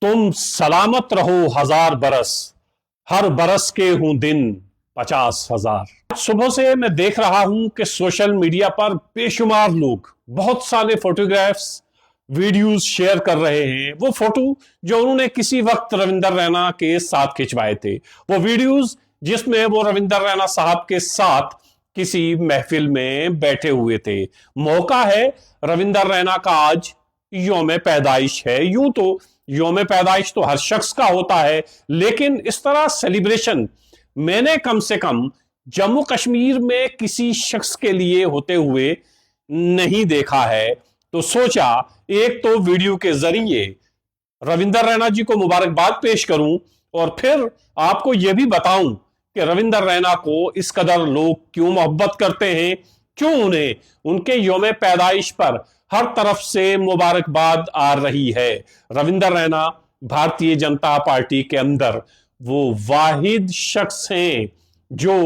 तुम सलामत रहो 1000 बरस, हर बरस के हूं दिन 50,000। सुबह से मैं देख रहा हूं कि सोशल मीडिया पर बेशुमार लोग बहुत सारे फोटोग्राफ्स वीडियोस शेयर कर रहे हैं। वो फोटो जो उन्होंने किसी वक्त रविंदर रैना के साथ खिंचवाए थे, वो वीडियोस जिसमें वो रविंदर रैना साहब के साथ किसी महफिल में बैठे हुए थे। मौका है रविंदर रैना का आज यौम पैदाइश है। यूं तो यौम पैदाइश तो हर शख्स का होता है, लेकिन इस तरह सेलिब्रेशन मैंने कम से कम जम्मू कश्मीर में किसी शख्स के लिए होते हुए नहीं देखा है। तो सोचा एक तो वीडियो के जरिए रविंदर रैना जी को मुबारकबाद पेश करूं और फिर आपको यह भी बताऊं कि रविंदर रैना को इस कदर लोग क्यों मोहब्बत करते हैं, क्यों उन्हें उनके यौम पैदाइश पर हर तरफ से मुबारकबाद आ रही है। रविंदर रैना भारतीय जनता पार्टी के अंदर वो वाहिद शख्स हैं जो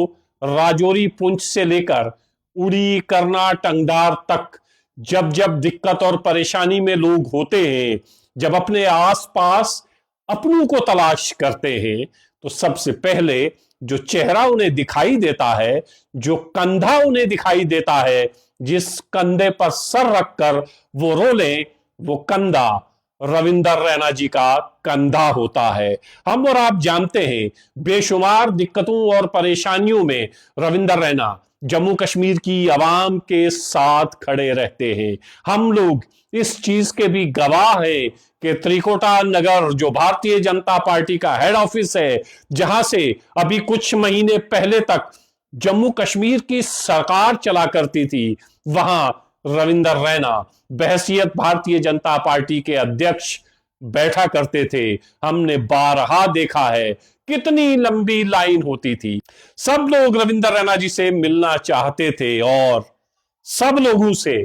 राजौरी पुंछ से लेकर उड़ी करना टंगदार तक जब जब दिक्कत और परेशानी में लोग होते हैं, जब अपने आसपास अपनों को तलाश करते हैं, तो सबसे पहले जो चेहरा उन्हें दिखाई देता है, जो कंधा उन्हें दिखाई देता है, जिस कंधे पर सर रखकर वो रोले, वो कंधा रविंदर रैना जी का कंधा होता है। हम और आप जानते हैं बेशुमार दिक्कतों और परेशानियों में रविंदर रैना जम्मू कश्मीर की आवाम के साथ खड़े रहते हैं। हम लोग इस चीज के भी गवाह हैं कि त्रिकोटा नगर जो भारतीय जनता पार्टी का हेड ऑफिस है, जहां से अभी कुछ महीने पहले तक जम्मू कश्मीर की सरकार चला करती थी, वहां रविंदर रैना बहैसियत भारतीय जनता पार्टी के अध्यक्ष बैठा करते थे। हमने बारहा देखा है कितनी लंबी लाइन होती थी। सब लोग रविंदर रैना जी से मिलना चाहते थे और सब लोगों से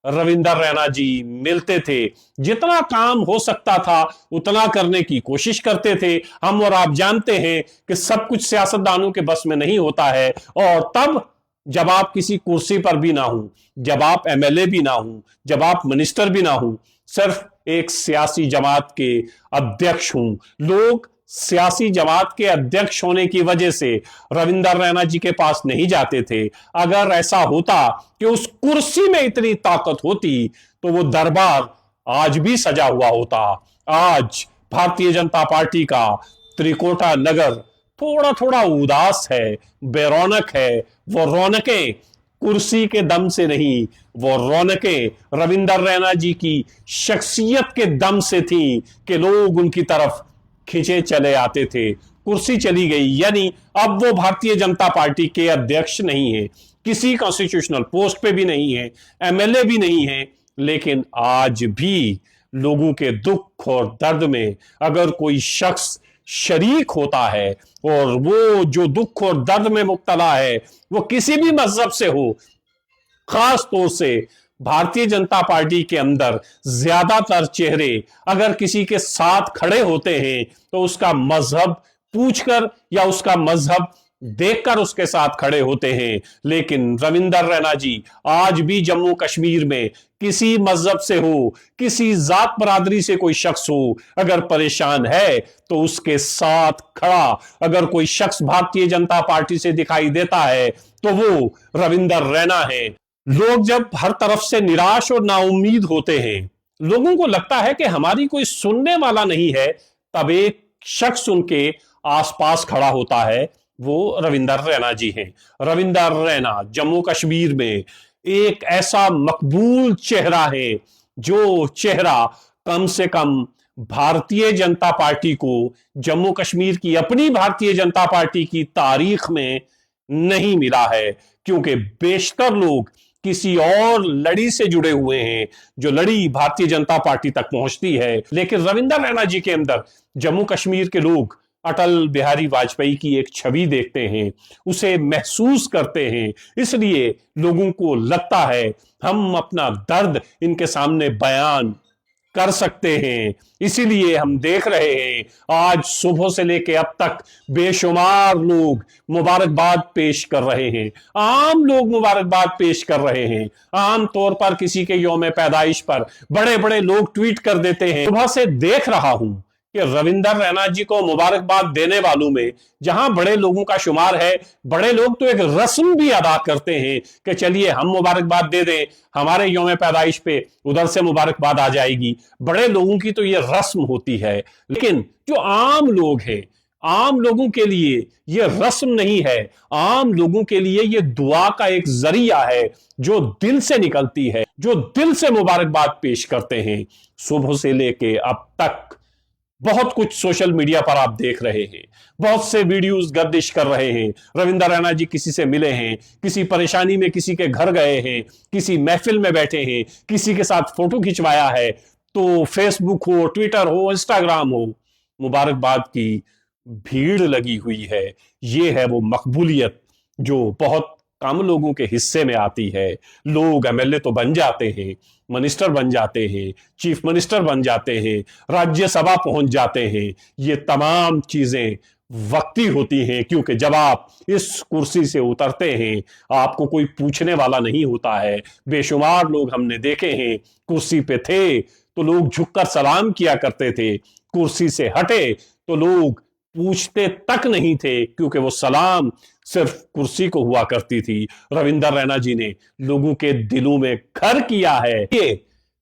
रविंदर रैना जी मिलते थे। जितना काम हो सकता था उतना करने की कोशिश करते थे। हम और आप जानते हैं कि सब कुछ सियासतदानों के बस में नहीं होता है, और तब जब आप किसी कुर्सी पर भी ना हो, जब आप एमएलए भी ना हो, जब आप मिनिस्टर भी ना हो, सिर्फ एक सियासी जमात के अध्यक्ष हूं, लोग सियासी जमात के अध्यक्ष होने की वजह से रविंदर रैना जी के पास नहीं जाते थे। अगर ऐसा होता कि उस कुर्सी में इतनी ताकत होती तो वो दरबार आज भी सजा हुआ होता। आज भारतीय जनता पार्टी का त्रिकोटा नगर थोड़ा थोड़ा उदास है, बेरौनक है। वो रौनकें कुर्सी के दम से नहीं, वो रौनकें रविंदर रैना जी की शख्सियत के दम से थी कि लोग उनकी तरफ खिंचे चले आते थे। कुर्सी चली गई, यानी अब वो भारतीय जनता पार्टी के अध्यक्ष नहीं है, किसी कॉन्स्टिट्यूशनल पोस्ट पे भी नहीं है, एमएलए भी नहीं है। लेकिन आज भी लोगों के दुख और दर्द में अगर कोई शख्स शरीक होता है और वो जो दुख और दर्द में मुब्तला है वो किसी भी मजहब से हो, खास तौर से भारतीय जनता पार्टी के अंदर ज्यादातर चेहरे अगर किसी के साथ खड़े होते हैं तो उसका मजहब पूछकर या उसका मजहब देखकर उसके साथ खड़े होते हैं। लेकिन रविंदर रैना जी आज भी जम्मू कश्मीर में किसी मजहब से हो, किसी जात बरादरी से कोई शख्स हो, अगर परेशान है तो उसके साथ खड़ा अगर कोई शख्स भारतीय जनता पार्टी से दिखाई देता है तो वो रविंदर रैना है। लोग जब हर तरफ से निराश और नाउम्मीद होते हैं, लोगों को लगता है कि हमारी कोई सुनने वाला नहीं है, तब एक शख्स उनके आसपास खड़ा होता है, वो रविंदर रैना जी हैं। रविंदर रैना जम्मू कश्मीर में एक ऐसा मकबूल चेहरा है जो चेहरा कम से कम भारतीय जनता पार्टी को, जम्मू कश्मीर की अपनी भारतीय जनता पार्टी की तारीख में नहीं मिला है, क्योंकि बेशतर लोग किसी और लड़ी से जुड़े हुए हैं, जो लड़ी भारतीय जनता पार्टी तक पहुंचती है। लेकिन रविंदर रैना जी के अंदर जम्मू कश्मीर के लोग अटल बिहारी वाजपेयी की एक छवि देखते हैं, उसे महसूस करते हैं। इसलिए लोगों को लगता है हम अपना दर्द इनके सामने बयान कर सकते हैं। इसीलिए हम देख रहे हैं आज सुबह से लेकर अब तक बेशुमार लोग मुबारकबाद पेश कर रहे हैं, आम लोग मुबारकबाद पेश कर रहे हैं। आम तौर पर किसी के यौम पैदाइश पर बड़े बड़े लोग ट्वीट कर देते हैं। सुबह से देख रहा हूं कि रविंदर रैना जी को मुबारकबाद देने वालों में जहां बड़े लोगों का शुमार है, बड़े लोग तो एक रस्म भी अदा करते हैं कि चलिए हम मुबारकबाद दे दें, हमारे यौम पैदाइश पे उधर से मुबारकबाद आ जाएगी। बड़े लोगों की तो यह रस्म होती है, लेकिन जो आम लोग हैं, आम लोगों के लिए यह रस्म नहीं है, आम लोगों के लिए यह दुआ का एक जरिया है जो दिल से निकलती है, जो दिल से मुबारकबाद पेश करते हैं। सुबह से लेके अब तक बहुत कुछ सोशल मीडिया पर आप देख रहे हैं, बहुत से वीडियोस गर्दिश कर रहे हैं। रविंदर रैना जी किसी से मिले हैं, किसी परेशानी में किसी के घर गए हैं, किसी महफिल में बैठे हैं, किसी के साथ फोटो खिंचवाया है, तो फेसबुक हो, ट्विटर हो, इंस्टाग्राम हो, मुबारकबाद की भीड़ लगी हुई है। ये है वो मकबूलियत जो बहुत कम लोगों के हिस्से में आती है। लोग एमएलए तो बन जाते हैं, मिनिस्टर बन जाते हैं, चीफ मिनिस्टर बन जाते हैं, राज्यसभा पहुंच जाते हैं। ये तमाम चीजें वक्ती होती हैं, क्योंकि जब आप इस कुर्सी से उतरते हैं आपको कोई पूछने वाला नहीं होता है। बेशुमार लोग हमने देखे हैं कुर्सी पे थे तो लोग झुककर सलाम किया करते थे, कुर्सी से हटे तो लोग पूछते तक नहीं थे, क्योंकि वो सलाम सिर्फ कुर्सी को हुआ करती थी। रविंदर रैना जी ने लोगों के दिलों में घर किया है। ये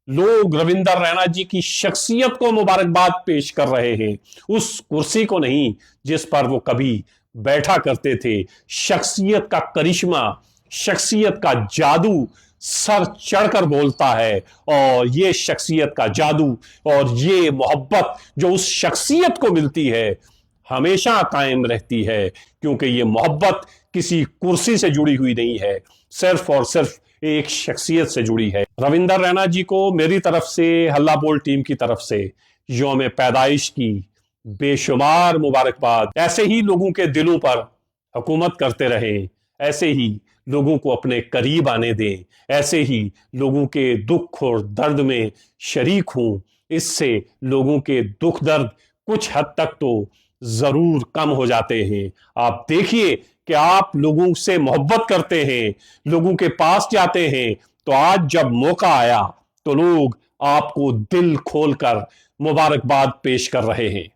लोग रविंदर रैना जी की शख्सियत को मुबारकबाद पेश कर रहे हैं, उस कुर्सी को नहीं जिस पर वो कभी बैठा करते थे। शख्सियत का करिश्मा, शख्सियत का जादू सर चढ़कर बोलता है, और ये शख्सियत का जादू और ये मोहब्बत जो उस शख्सियत को मिलती है हमेशा कायम रहती है, क्योंकि ये मोहब्बत किसी कुर्सी से जुड़ी हुई नहीं है, सिर्फ और सिर्फ एक शख्सियत से जुड़ी है। रविंदर रैना जी को मेरी तरफ से, हल्ला बोल टीम की तरफ से यौम पैदाइश की बेशुमार मुबारकबाद। ऐसे ही लोगों के दिलों पर हुकूमत करते रहें, ऐसे ही लोगों को अपने करीब आने दें, ऐसे ही लोगों के दुख और दर्द में शरीक हों। इससे लोगों के दुख दर्द कुछ हद तक तो जरूर कम हो जाते हैं। आप देखिए कि आप लोगों से मोहब्बत करते हैं, लोगों के पास जाते हैं, तो आज जब मौका आया तो लोग आपको दिल खोलकर मुबारकबाद पेश कर रहे हैं।